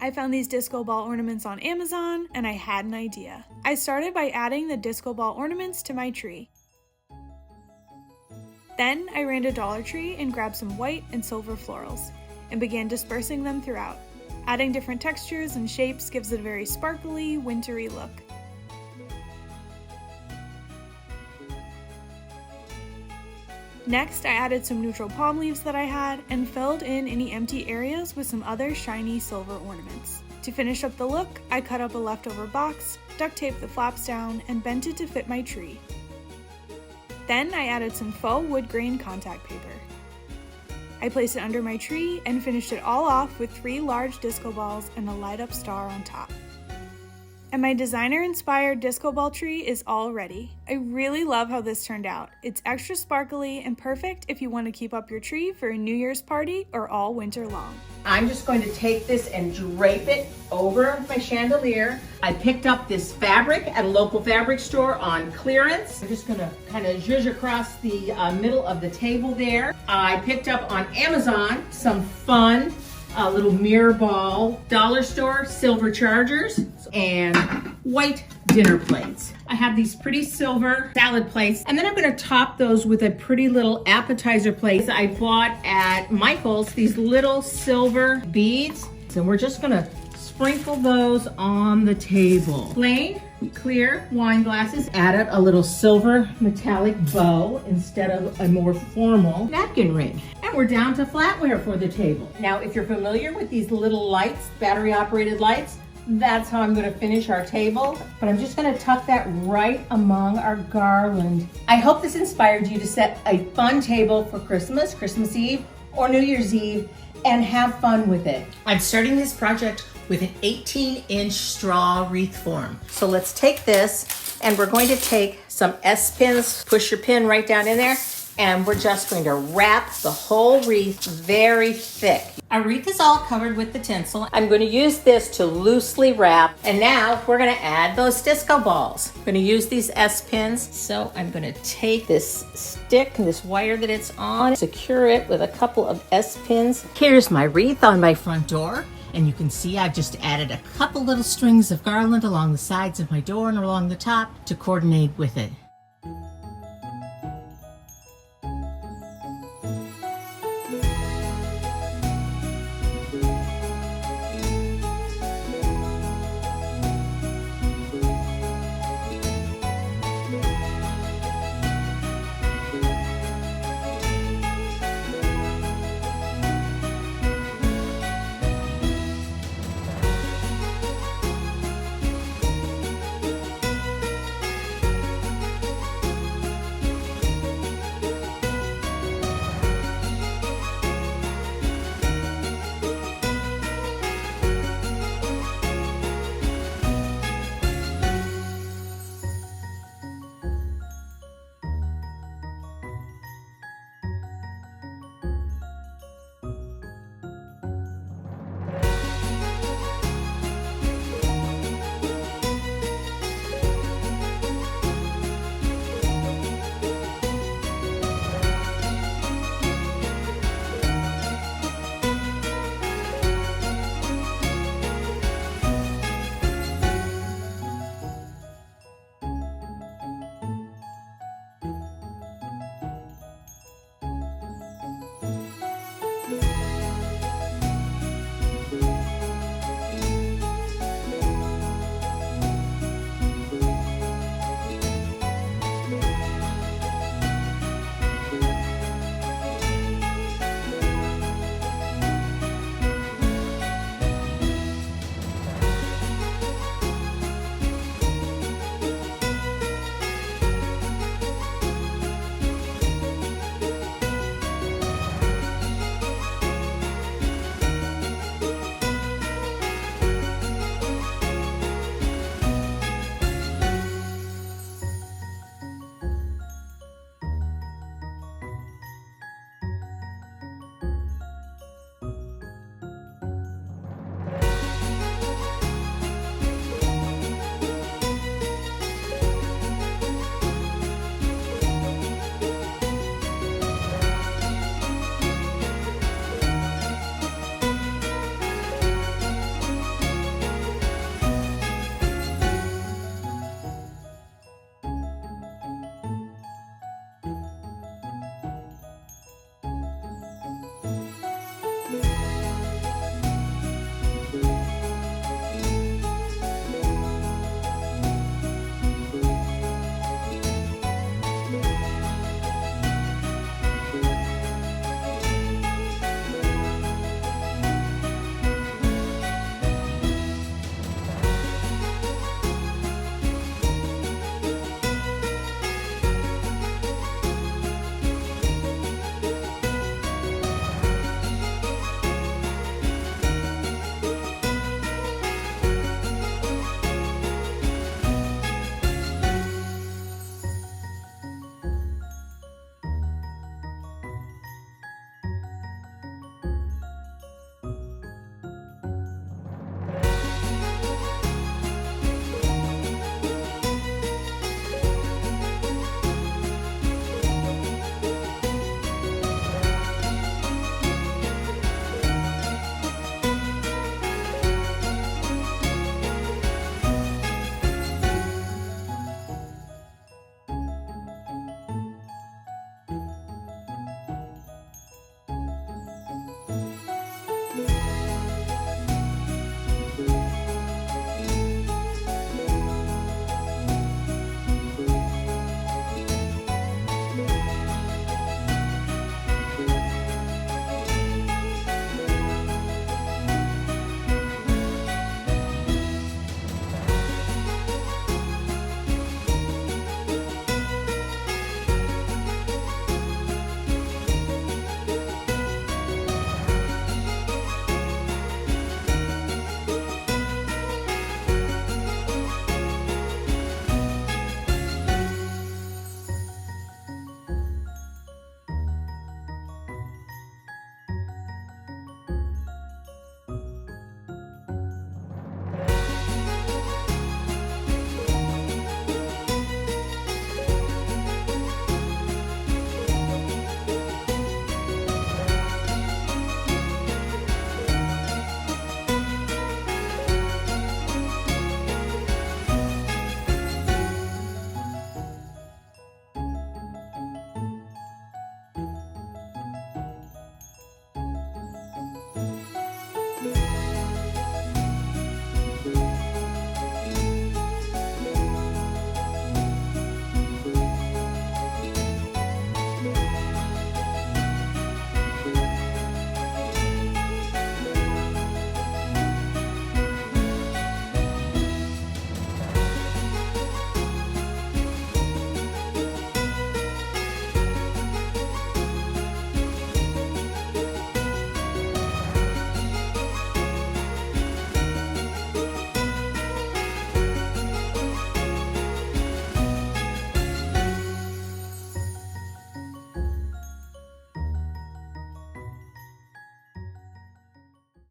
I found these disco ball ornaments on Amazon, and I had an idea. I started by adding the disco ball ornaments to my tree. Then I ran to Dollar Tree and grabbed some white and silver florals, and began dispersing them throughout. Adding different textures and shapes gives it a very sparkly, wintry look. Next, I added some neutral palm leaves that I had and filled in any empty areas with some other shiny silver ornaments. To finish up the look, I cut up a leftover box, duct taped the flaps down, and bent it to fit my tree. Then I added some faux wood grain contact paper. I placed it under my tree and finished it all off with 3 large disco balls and a light up star on top. And my designer-inspired disco ball tree is all ready. I really love how this turned out. It's extra sparkly and perfect if you want to keep up your tree for a New Year's party or all winter long. I'm just going to take this and drape it over my chandelier. I picked up this fabric at a local fabric store on clearance. I'm just gonna kind of zhuzh across the middle of the table there. I picked up on Amazon some fun little mirror ball dollar store silver chargers and white dinner plates. I have these pretty silver salad plates, and then I'm going to top those with a pretty little appetizer plate I bought at Michael's, these little silver beads. So we're just going to sprinkle those on the table. Plain clear wine glasses. Added a little silver metallic bow instead of a more formal napkin ring. And we're down to flatware for the table. Now, if you're familiar with these little lights, battery operated lights, that's how I'm going to finish our table. But I'm just going to tuck that right among our garland. I hope this inspired you to set a fun table for Christmas, Christmas Eve, or New Year's Eve, and have fun with it. I'm starting this project with an 18-inch straw wreath form. So let's take this, and we're going to take some S-pins, push your pin right down in there, and we're just going to wrap the whole wreath very thick. Our wreath is all covered with the tinsel. I'm going to use this to loosely wrap, and now we're going to add those disco balls. I'm going to use these S-pins, so I'm going to take this stick, this wire that it's on, secure it with a couple of S-pins. Here's my wreath on my front door. And you can see I've just added a couple little strings of garland along the sides of my door and along the top to coordinate with it.